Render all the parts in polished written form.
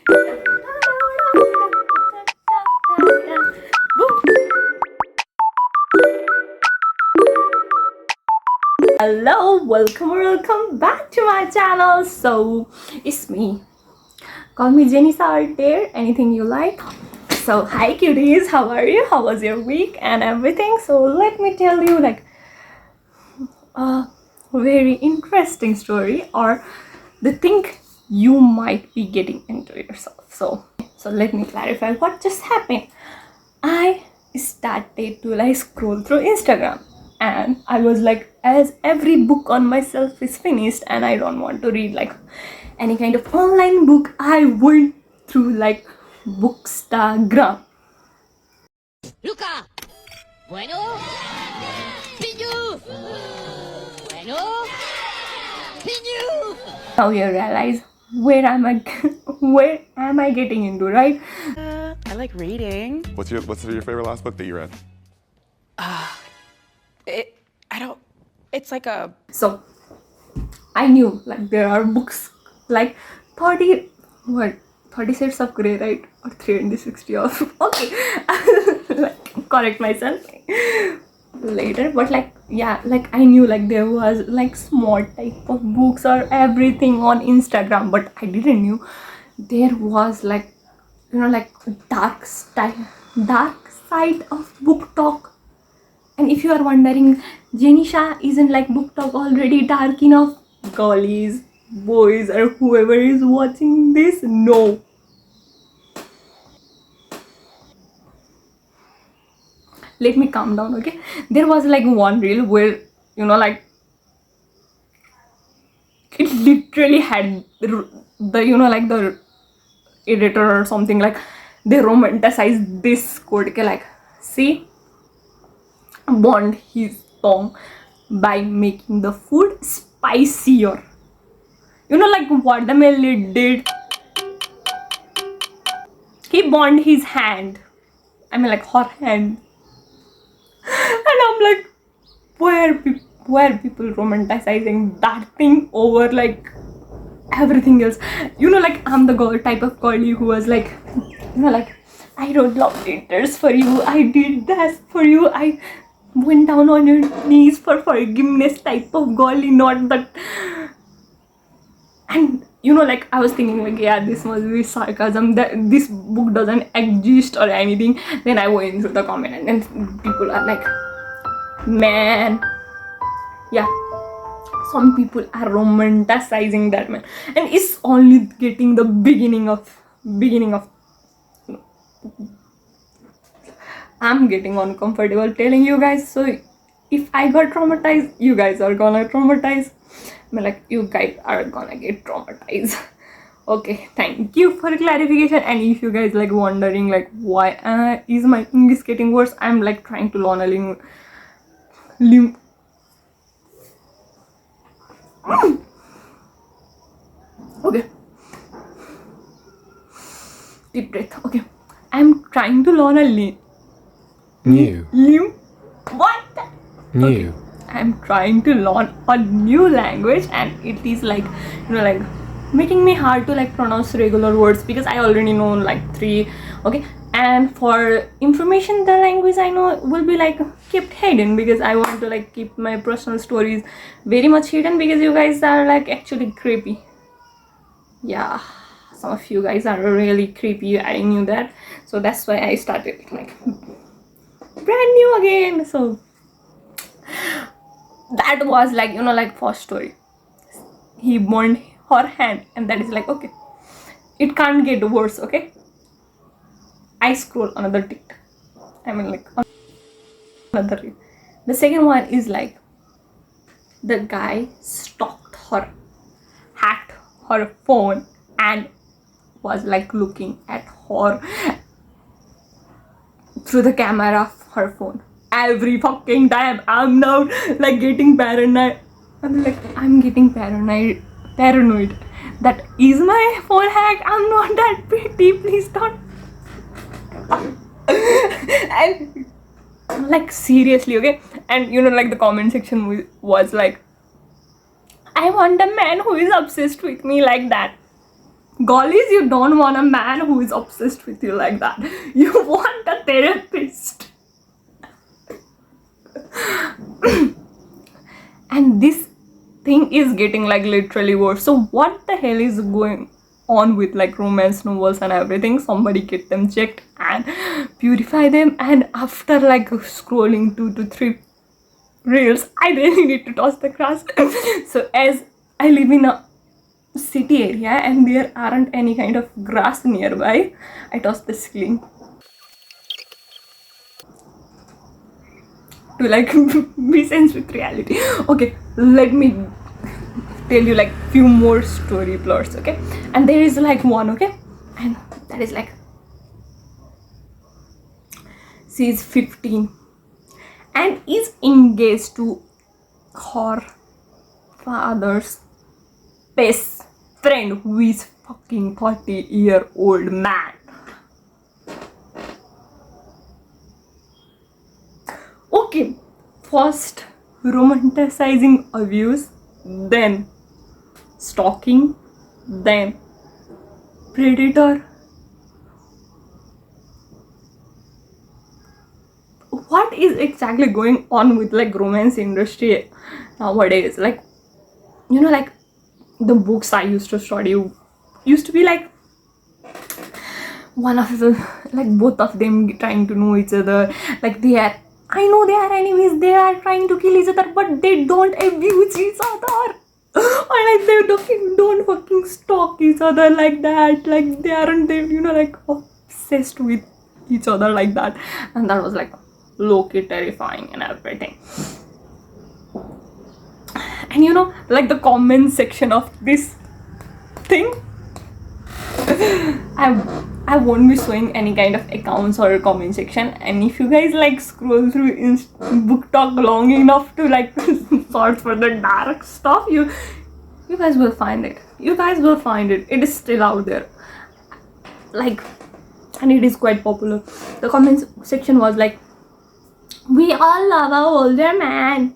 Hello, welcome back to my channel. So it's me. Call me Jenisha or Dair, anything you like. So hi cuties, how are you? How was your week and everything? So let me tell you like a very interesting story or the thing you might be getting into yourself. So let me clarify what just happened. I started to like scroll through Instagram and I was like, as every book on myself is finished and I don't want to read like any kind of online book, I went through like Bookstagram. Luca. Bueno. Pinyu. Bueno. Pinyu. Now you realize where am I getting into, right? I like reading. What's your favorite last book that you read? It's like a... So I knew like there are books like 30 shades of grey, right? Or 360 of okay. Like correct myself later, but like yeah, like I knew like there was like small type of books or everything on Instagram, but I didn't knew there was like, you know, like dark side of BookTok. And if you are wondering, Jenisha, isn't like BookTok already dark enough? Girlies, boys, or whoever is watching this, no. Let me calm down, okay? There was like one reel where, you know, like it literally had the you know, like the editor or something, like they romanticized this quote, okay, like, see, bond his tongue by making the food spicier. You know, like what the Melly did? He burned his hand. I mean, like her hand. And I'm like, why are people romanticizing that thing over like everything else? You know, like I'm the girl type of girlie who was like, you know, like I wrote love letters for you, I did that for you, I went down on your knees for forgiveness type of girlie, not that. And you know, like I was thinking like, yeah, this must be sarcasm, that this book doesn't exist or anything. Then I went through the comment and then people are like, man, yeah, some people are romanticizing that man, and it's only getting the beginning of I'm getting uncomfortable telling you guys. So if I got traumatized, you guys are gonna traumatize. I mean, like you guys are gonna get traumatized. Okay, thank you for clarification. And if you guys like wondering like why is my English getting worse, I'm like trying to learn a okay, deep breath. Okay, I'm trying to learn a what? New. Okay. I'm trying to learn a new language and it is like, you know, like making me hard to like pronounce regular words because I already know like 3. Okay, and for information, the language I know will be like kept hidden because I want to like keep my personal stories very much hidden because you guys are like actually creepy. Yeah, some of you guys are really creepy, I knew that. So that's why I started like brand new again. So that was like, you know, like first story, he burned her hand, and that is like, okay, it can't get worse. Okay, I scroll another TikTok, I mean like another reel. The second one is like the guy stalked her, hacked her phone and was like looking at her through the camera of her phone every fucking time. I'm now like getting paranoid. I'm getting paranoid that is my phone hacked. I'm not that pretty, please don't. And like seriously, okay. And you know, like the comment section was like, I want a man who is obsessed with me like that. Gollies, you don't want a man who is obsessed with you like that. You want a therapist. And this thing is getting like literally worse. So what the hell is going on with like romance novels and everything? Somebody get them checked and purify them. And after like scrolling 2 to 3 reels, I really need to toss the grass. So as I live in a city area and there aren't any kind of grass nearby, I toss this clean to like be sense with reality. Okay, let me tell you like few more story plots. Okay, and there is like one, okay, and that is like she is 15 and is engaged to her father's best friend who is fucking 30-year-old man. Okay, first romanticizing abuse, then stalking, then predator. What is exactly going on with like romance industry nowadays? Like, you know, like the books I used to study used to be like one of the like both of them trying to know each other, like they are, I know they are enemies, they are trying to kill each other, but they don't abuse each other. Or like they don't fucking stalk each other like that, like they aren't, they, you know, like obsessed with each other like that. And that was like low-key terrifying and everything. And you know, like the comment section of this thing, I won't be showing any kind of accounts or comment section, and if you guys like scroll through BookTok long enough to like search for the dark stuff, you guys will find it. You guys will find it. It is still out there, like, and it is quite popular. The comment section was like, we all love our older man.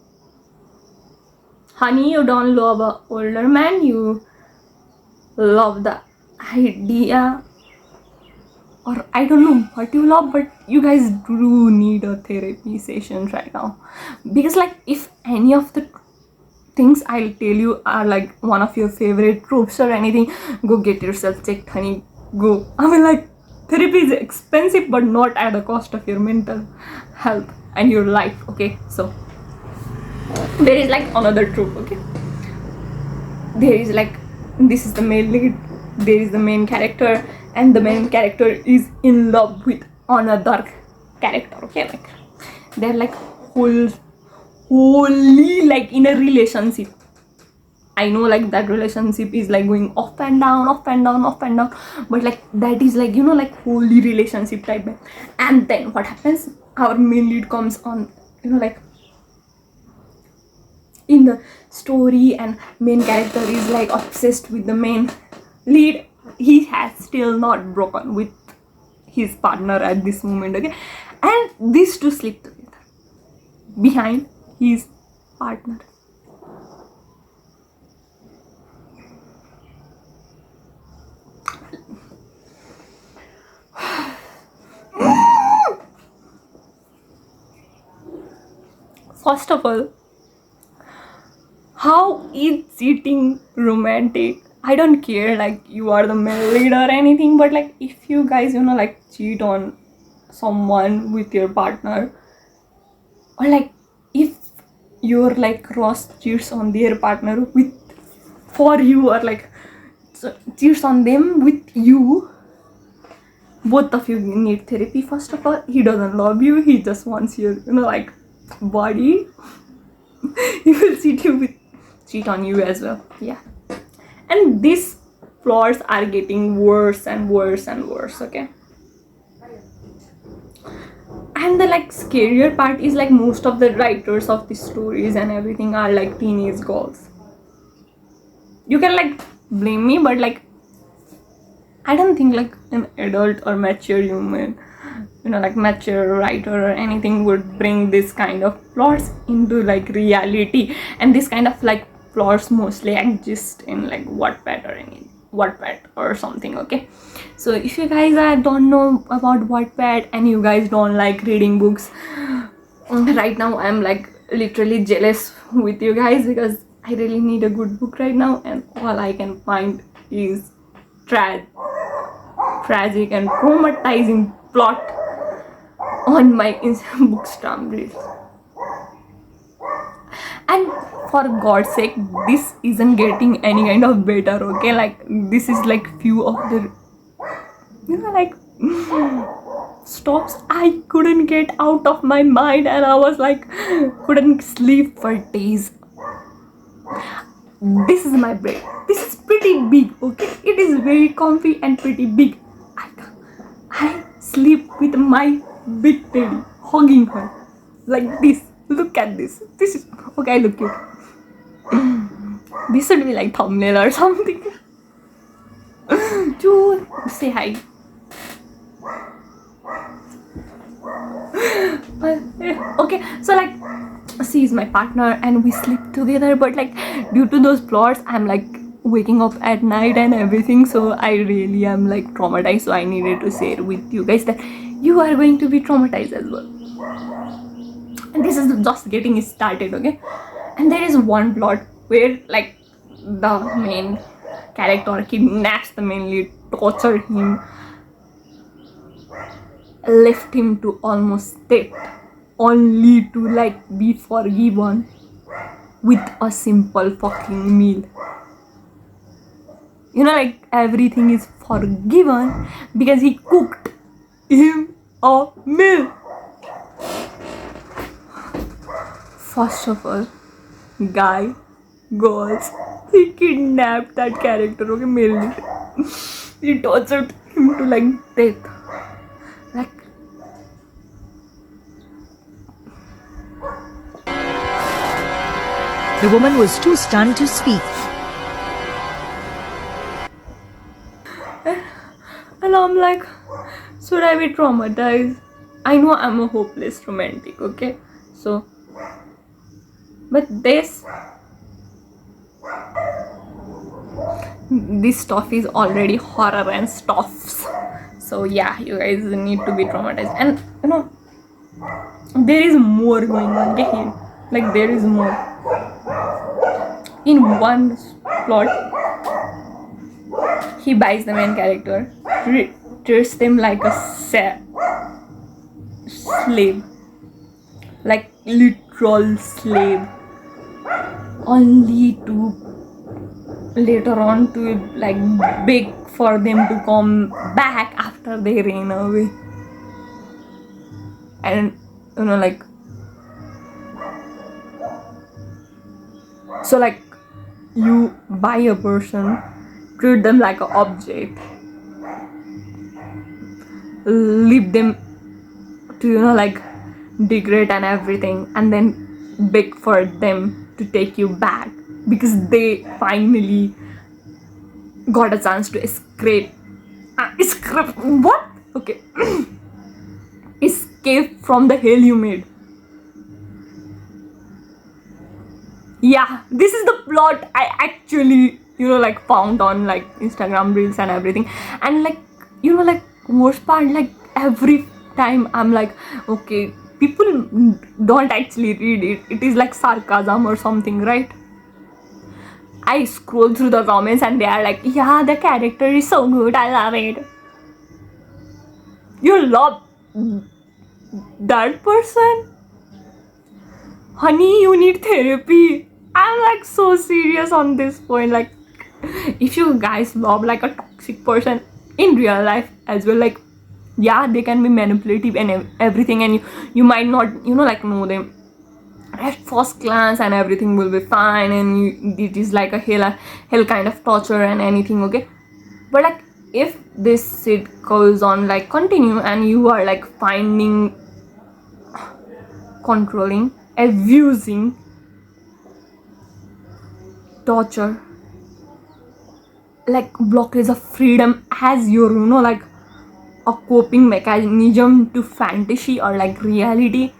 Honey, you don't love an older man, you love the idea, or I don't know what you love, but you guys do need a therapy session right now. Because like if any of the things I'll tell you are like one of your favorite tropes or anything, go get yourself checked, honey. Go. I mean, like, therapy is expensive, but not at the cost of your mental health and your life. Okay, so there is like another trope. Okay, there is like, this is the male lead, there is the main character, and the main character is in love with another character. Okay, like they're like wholly like in a relationship. I know like that relationship is like going up and down, up and down, up and down, but like that is like, you know, like holy relationship type. And then what happens, our main lead comes on, you know, like in the story, and main character is like obsessed with the main lead. He has still not broken with his partner at this moment. Okay, and these two sleep together behind his partner. First of all, how is cheating romantic? I don't care like you are the male lead or anything, but like if you guys, you know, like cheat on someone with your partner, or like if your like cross cheats on their partner with for you, or like cheats on them with you, both of you need therapy. First of all, he doesn't love you, he just wants your, you know, like body. He will cheat on you as well. Yeah, and these plots are getting worse and worse and worse. Okay, and the like scarier part is like most of the writers of these stories and everything are like teenage girls. You can like blame me, but like I don't think like an adult or mature human, you know, like mature writer or anything would bring this kind of plots into like reality. And this kind of like plots mostly exist in like Wattpad or anything. Wattpad or something. Okay, so if you guys don't know about Wattpad and you guys don't like reading books, right now I'm like literally jealous with you guys, because I really need a good book right now, and all I can find is tragic and traumatizing plot on my bookstagram reels. And for God's sake, this isn't getting any kind of better. Okay, like this is like few of the, like stops I couldn't get out of my mind, and I was like couldn't sleep for days. This is my bed. This is pretty big. Okay, it is very comfy and pretty big. I sleep with my big teddy, hugging her like this. Look at this. This is okay. I look cute. This should be like thumbnail or something. Dude, say hi. Okay, so like she is my partner and we sleep together, but like due to those plots I'm like waking up at night and everything, so I really am like traumatized. So I needed to share with you guys that you are going to be traumatized as well. And this is just getting started. Okay, and there is one plot where like the main character kidnaps the main lead, torture him, left him to almost death, only to like be forgiven with a simple fucking meal. You know, like everything is forgiven because he cooked him a meal. First of all, guy, girls, he kidnapped that character, okay, male lead. He tortured him to like death. Like, the woman was too stunned to speak. and I'm like, should I be traumatized? I know I'm a hopeless romantic, okay? So, but this stuff is already horror and stuffs. So yeah, you guys need to be traumatized. And you know, there is more going on here. Like there is more. In one plot, he buys the main character, treats them like a slave, like literal slave, only to later on to like beg for them to come back after they ran away. And you know, like, so like you buy a person, treat them like an object, leave them to, you know, like degrade and everything, and then beg for them to take you back because they finally got a chance to escape from the hell you made. Yeah, this is the plot I actually, you know, like found on like Instagram reels and everything. And like, you know, like worst part, like every time I'm like, okay, people don't actually read it, it is like sarcasm or something, right? I scroll through the comments and they are like, yeah, the character is so good, I love it. You love that person? Honey, you need therapy. I'm like so serious on this point. Like, if you guys love like a toxic person in real life as well, like, yeah, they can be manipulative and everything, and you might not, you know, like know them at first glance and everything will be fine, and it is like a hell kind of torture and anything, okay? But like, if this shit goes on like continue and you are like finding, controlling, abusing, torture, like blockage of freedom as your, you know, like a coping mechanism to fantasy or like reality,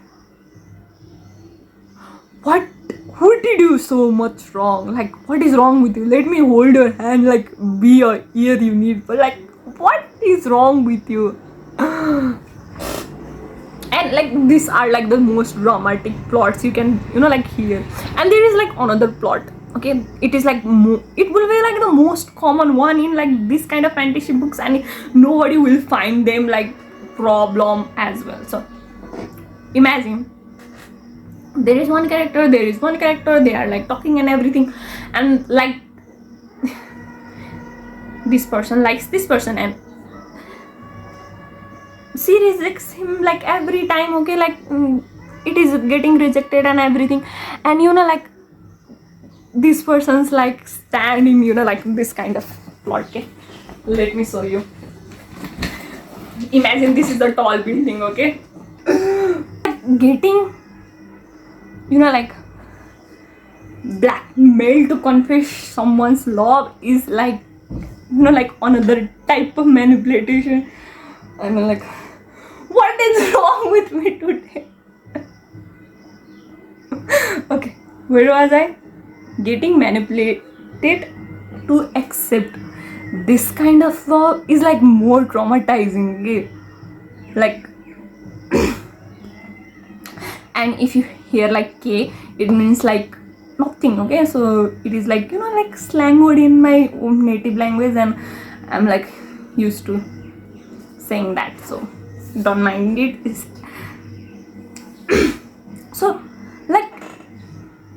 what who did you so much wrong? Like, what is wrong with you? Let me hold your hand, like, be your ear you need. But, like, what is wrong with you? And, like, these are, like, the most dramatic plots you can, like, hear. And there is, like, another plot. Okay, it is, like, it will be, like, the most common one in, like, this kind of fantasy books, and nobody will find them, like, problem as well. So, imagine there is one character, they are, like, talking and everything, and, like, this person likes this person, and she rejects him, like, every time. Okay, like, it is getting rejected and everything, and like, this person's, like, standing, like, this kind of plot. Okay, let me show you. Imagine this is the tall building. Okay, getting, like, blackmail to confess someone's love is, like, like, another type of manipulation. I'm like, what is wrong with me today? Okay, where was I? Getting manipulated to accept this kind of love is, like, more traumatizing. Okay? Like, and if you hear, like, K, it means, like, nothing. Okay, so it is, like, like, slang word in my own native language, and I'm, like, used to saying that, so don't mind it. So, like,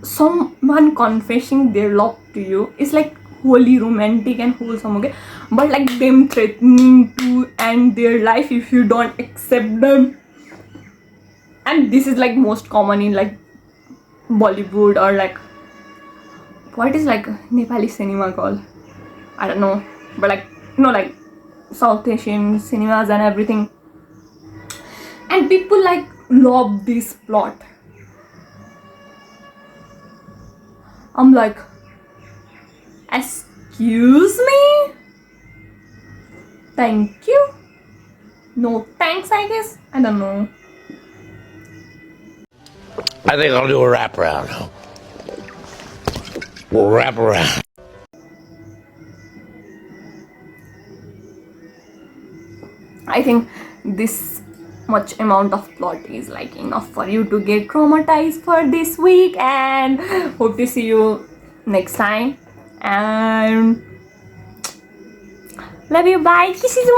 someone confessing their love to you is, like, wholly romantic and wholesome. Okay, but, like, them threatening to end their life if you don't accept them, and this is, like, most common in, like, Bollywood, or, like, what is, like, Nepali cinema called, I don't know, but, like, like, South Asian cinemas and everything, and people, like, love this plot. I'm like, excuse me, thank you, no thanks, I guess. I don't know. I think I'll do a wraparound. We'll wrap around. I think this much amount of plot is, like, enough for you to get traumatized for this week, and hope to see you next time, and love you, bye, kisses.